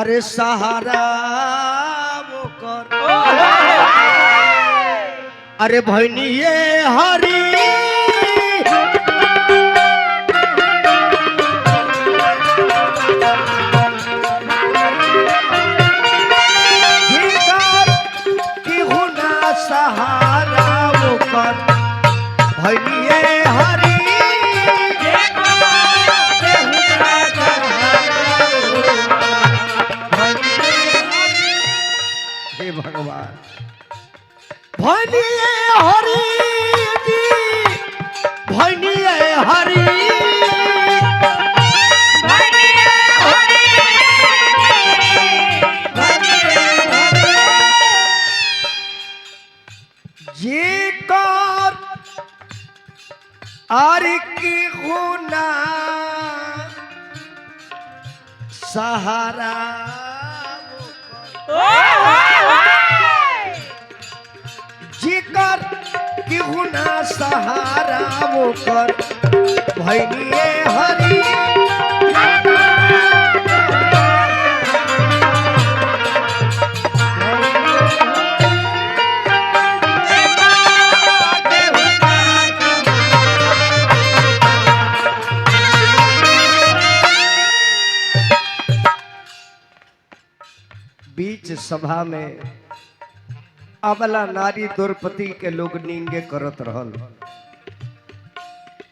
अरे सहारा वो कर अरे भैनी ये हरी सहारा वो कर भैनी ये हरी हे भगवान भैनी ये हरी जी भैनी ये हरी ये कर आरी की गुना सहारा जिकर की गुना सहारा वो कर भैनिए हरी बीच सभा में अबला नारी द्रौपदी के लोग नींगे करत रहल।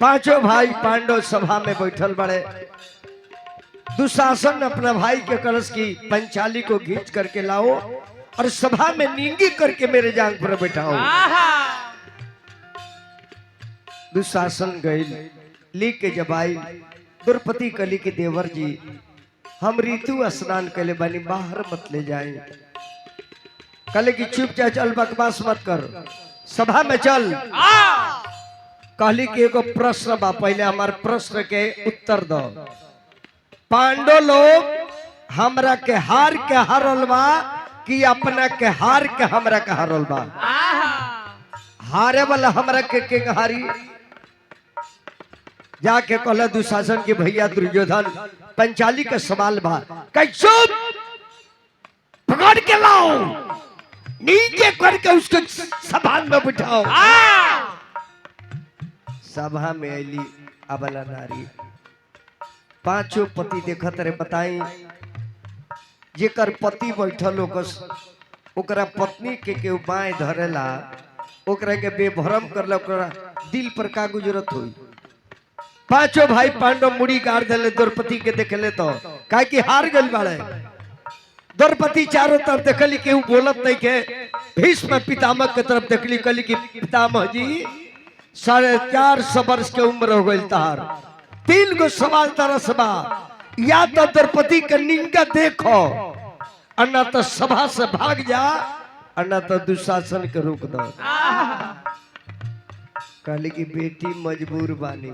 पांचों भाई पांडव सभा में बैठल बड़े। दुशासन अपना भाई के कलश की पंचाली को खींच करके लाओ और सभा में नींगी करके मेरे जांग पर बैठाओ। दुशासन गई ली के जब आई द्रौपदी कली के देवर जी हम ऋतु स्नान के लिए बनी बाहर मत ले जाए। कले की चुपचाप चल बकवास मत कर सभा में चल। कहली कि एगो प्रश्न बा पहले हमारे प्रश्न के उत्तर दो। पांडव लोग हमरा के हार के हारल बा कि अपना के हार के हमरा के हारल बा? हारे वाला हमरा के हारी जाके कहला दुशासन के भैया दुर्योधन पंचाली का सवाल बा कैसो पकड़ के लाओ नीचे करके उसको सभा में बिठाओ। सभा में अली अबला नारी पांचों पति देखत रहे। बताई जेकर पति बैठल ओकरा पत्नी के केहू बाएं धरेला ओकरा के बेभरम करला ओकरा दिल पर का गुजरत हुई। पांचों भाई पांडव मुड़ी गाड़ दिले द्रौपदी के देखले तो काहे कि हार गइल बाड़े। द्रौपदी चारों तरफ देखली केहू बोलत नहीं के भीष्म पितामह के तरफ देखली कहली कि पितामह जी 450 वर्ष के उम्र हो गई तार 3 गो सवाल तरस बा या तो द्रौपदी के निंगा देखो अन्ना तो सभा से भाग जा अन्ना तो दुशासन के रोक दो। कहली कि बेटी मजबूर बानी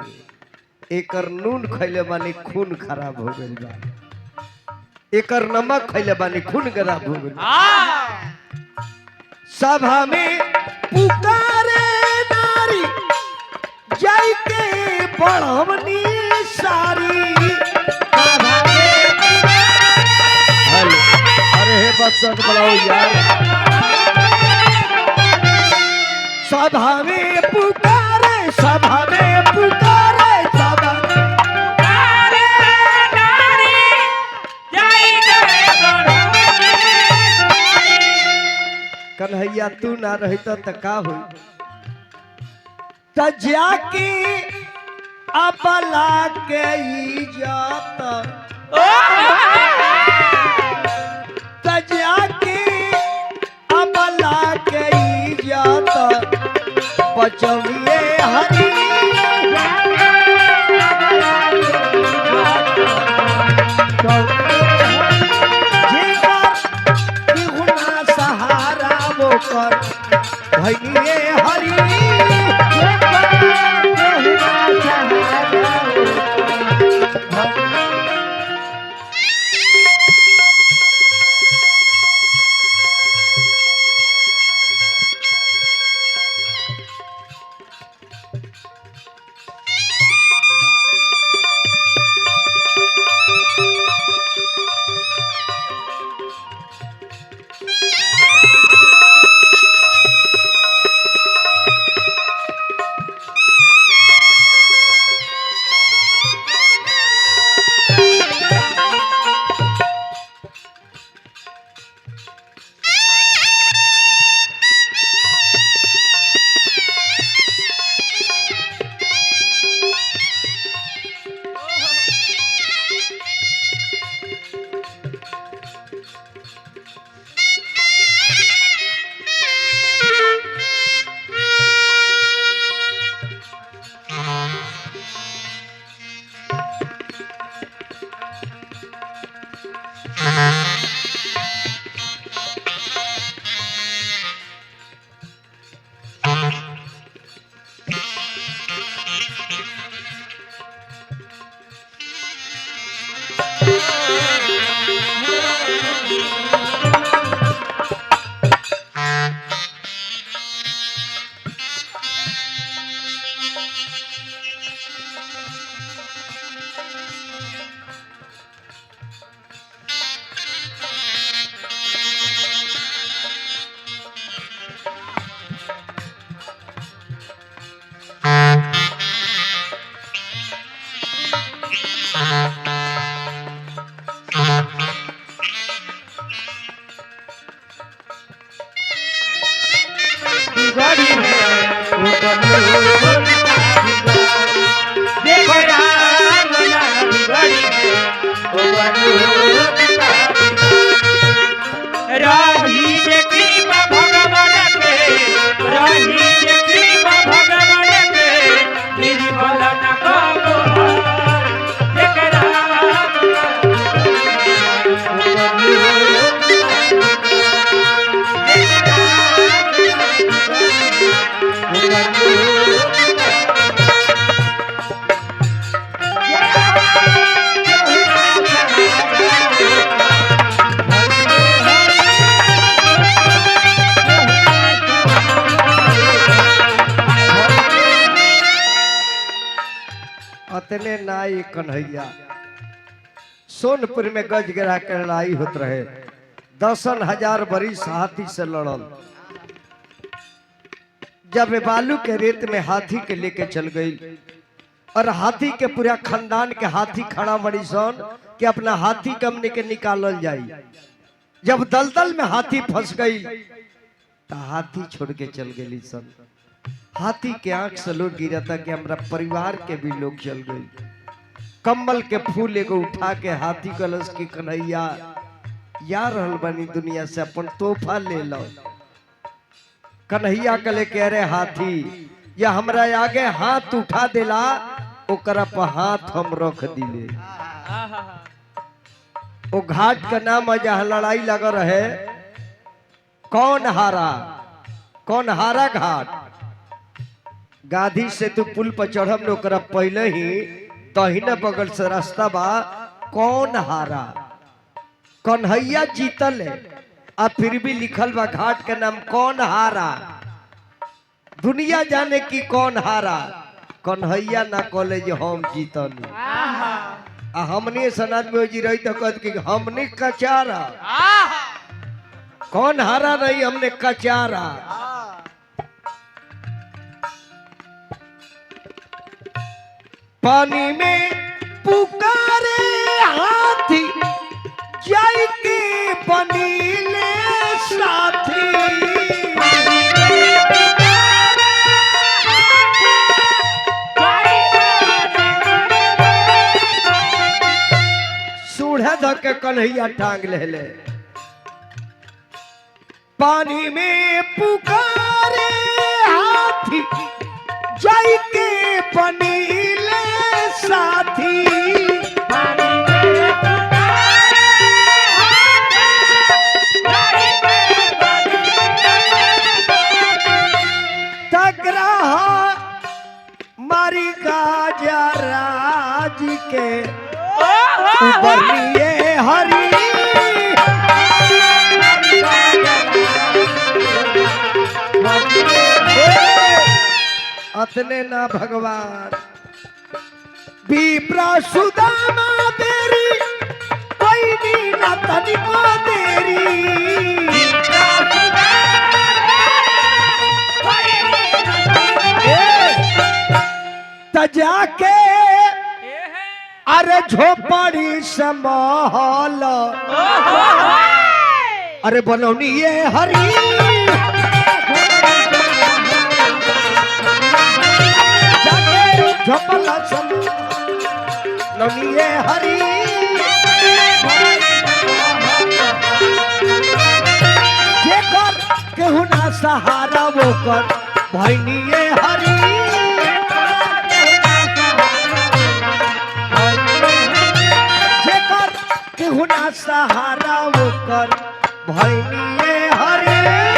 एकर नून खैले बानी खून खराब हो गइल बा एकर नमक खैले बानी खून खराब हो गइल। सभा में पुकारे नारी जाई के बढ़वनी सारी। अरे हे बच्चों को बुलाओ यार। सभा में पुकारे सभा में पुकारे कन्हैया तू ना रही तो का हुई त जाके अबला के इज्जत त जाके अबला के इज्जत बचौलिए हरी। सहारा वो कर भैनिए हरी बिगड़ी है वो बंधु देखो राम ना बिगड़ी है वो बंधु रही देखी भगवान के रही देखी भगवान के निर्बल न कबो देखो राम अतने नाई कन्हैया सोनपुर में गज गिरा के लड़ाई होत रहे 10,000 बरिस हाथी से लड़ल। जब बालू के रेत में हाथी के लेके चल गई और हाथी के पूरा खानदान के हाथी खड़ा बड़ी सन कि अपना हाथी कमने के निकालल जाई। जब दलदल में हाथी फंस गई तो हाथी छोड़ के चल गई सन। हाथी के आंख से लोग गिरा था कि हमारा परिवार के भी लोग चल गए। कम्बल के फूल एगो उठा के हाथी कलश की कन्हैया या रहल बनी दुनिया से अपन तोहफा ले लो। कन्हैया कले कह रहे हाथी या हमरा आगे हाथ उठा देला ओकरा पर हाथ हम रख दिले। वो घाट का नाम जहाँ लड़ाई लगा रहे कौन हारा घाट। गाधी से तू पुल पर चढ़ब न ओकरा पहले ही तहिना बगल से रास्ता बा कौन हारा। कन्हैया जीतल है आ फिर भी लिखल बा घाट के नाम कौन हारा। दुनिया जाने की कौन हारा कन्हैया ना कहले जे हम जीतल। आ हमने सनाद में जी रही तो कहत कि हमने कचारा कौन हारा नहीं हमने कचारा। पानी में पुकारे हाथी जाई के बनीले साथी। सूढ़े धके कन्हैया टांग ले। पानी में पुकारे हाथी जाई के बनीले साथी। तगरा मारी गाजा राज के बनिए हरी। अतने ना भगवान विप्रा सुदामा तेरी कोई नी ना तनिको तेरी। जाके अरे झोपड़ी से महल अरे बनौनी ये हरी। झोपला नौनिये हरी। जेकर केहू ना सहारा वो कर भैनिये हरी। जेकर केहू ना सहारा वो कर भैनिये हरी।